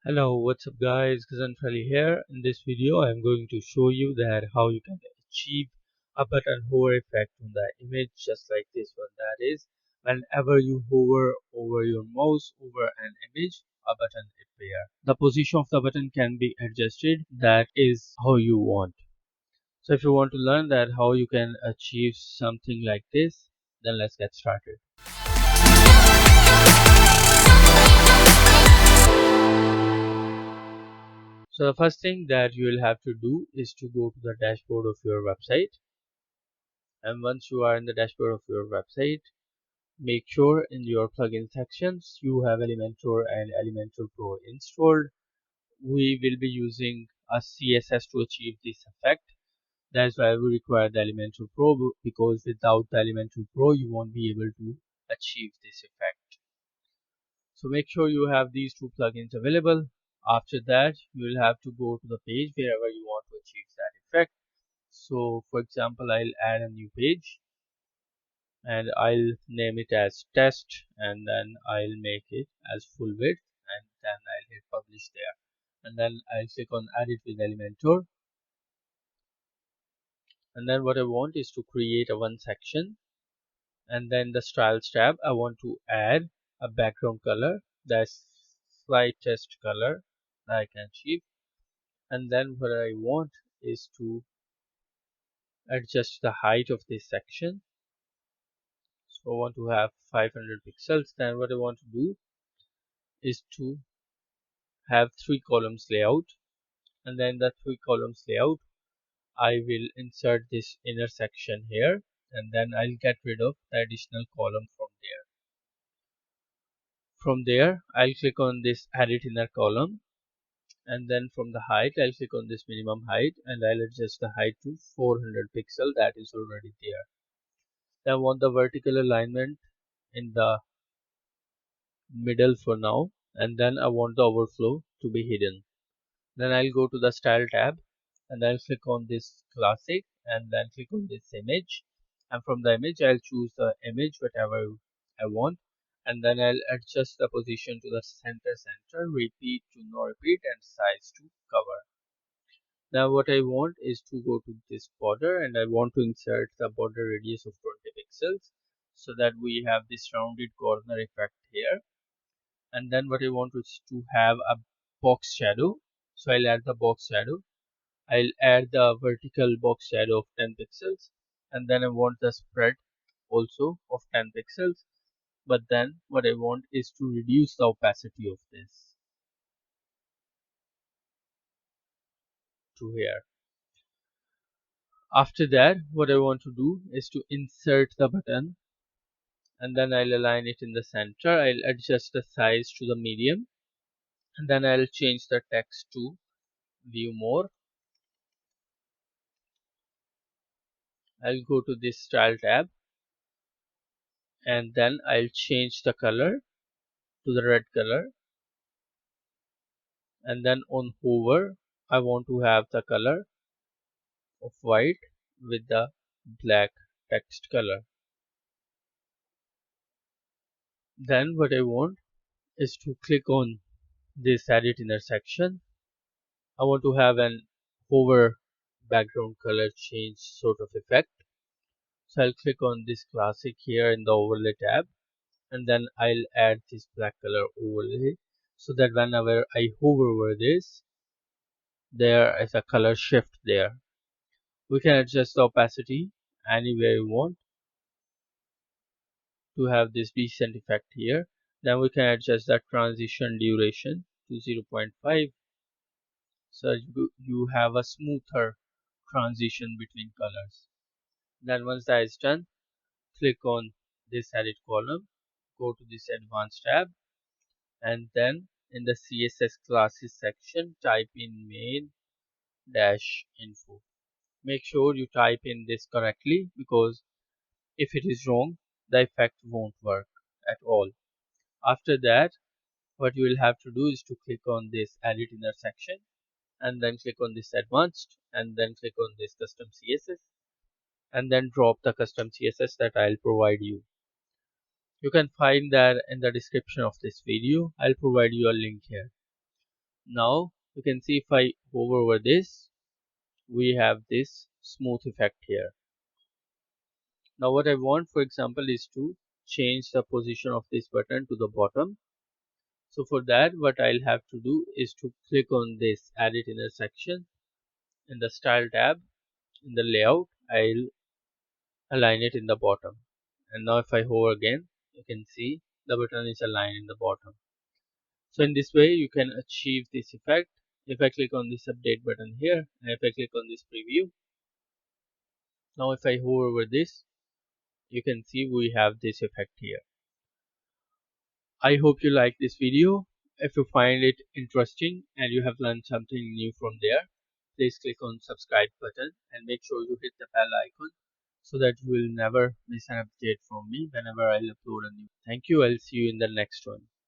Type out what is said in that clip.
Hello, what's up guys, Kazanfali here. In this video I am going to show you that how you can achieve a button hover effect on the image just like this one. That is, whenever you hover over your mouse over an image, a button appears. The position of the button can be adjusted, that is how you want. So if you want to learn that how you can achieve something like this, then let's get started. So the first thing that you will have to do is to go to the dashboard of your website. And once you are in the dashboard of your website, make sure in your plugin sections you have Elementor and Elementor Pro installed. We will be using a CSS to achieve this effect. That's why we require the Elementor Pro, because without the Elementor Pro you won't be able to achieve this effect. So make sure you have these two plugins available. After that, you will have to go to the page wherever you want to achieve that effect. So for example, I'll add a new page and I'll name it as test, and then I'll make it as full width, and then I'll hit publish there, and then I'll click on edit with Elementor. And then what I want is to create a one section, and then the styles tab I want to add a background color that's slightest color that I can achieve. And then what I want is to adjust the height of this section. So I want to have 500 pixels. Then what I want to do is to have 3 columns layout, and then the 3 columns layout I will insert this inner section here, and then I'll get rid of the additional column from there. From there I'll click on this edit inner column, and then from the height I'll click on this minimum height and I'll adjust the height to 400 pixel, that is already there. Then I want the vertical alignment in the middle for now, and then I want the overflow to be hidden. Then I'll go to the style tab and I'll click on this classic and then click on this image, and from the image I'll choose the image whatever I want, and then I'll adjust the position to the center, repeat to no repeat, and size to cover. Now what I want is to go to this border and I want to insert the border radius of 20 pixels so that we have this rounded corner effect here. And then what I want is to have a box shadow, so I'll add the box shadow. I'll add the vertical box shadow of 10 pixels, and then I want the spread also of 10 pixels. But then what I want is to reduce the opacity of this to here. After that, what I want to do is to insert the button, and then I'll align it in the center. I'll adjust the size to the medium, and then I'll change the text to view more. I'll go to this style tab, and then I'll change the color to the red color, and then on hover I want to have the color of white with the black text color. Then what I want is to click on this edit intersection. I want to have an hover background color change sort of effect. So I'll click on this classic here in the overlay tab, and then I'll add this black color overlay so that whenever I hover over this, there is a color shift there. We can adjust the opacity anywhere you want to have this decent effect here. Then we can adjust the transition duration to 0.5, so you have a smoother transition between colors. Then once that is done, click on this edit column, go to this advanced tab, and then in the CSS classes section type in main-info. Make sure you type in this correctly, because if it is wrong the effect won't work at all. After that, what you will have to do is to click on this edit intersection, and then click on this advanced, and then click on this custom CSS, and then drop the custom CSS that I'll provide you. You can find that in the description of this video. I'll provide you a link here. Now you can see if I hover over this, we have this smooth effect here. Now what I want, for example, is to change the position of this button to the bottom. So for that, what I'll have to do is to click on this edit intersection in the style tab. In the layout, I'll align it in the bottom. And now if I hover again, you can see the button is aligned in the bottom. So in this way, you can achieve this effect. If I click on this update button here, and if I click on this preview, now if I hover over this, you can see we have this effect here. I hope you like this video. If you find it interesting and you have learned something new from there, please click on subscribe button and make sure you hit the bell icon so that you will never miss an update from me whenever I upload a new. Thank you. I'll see you in the next one.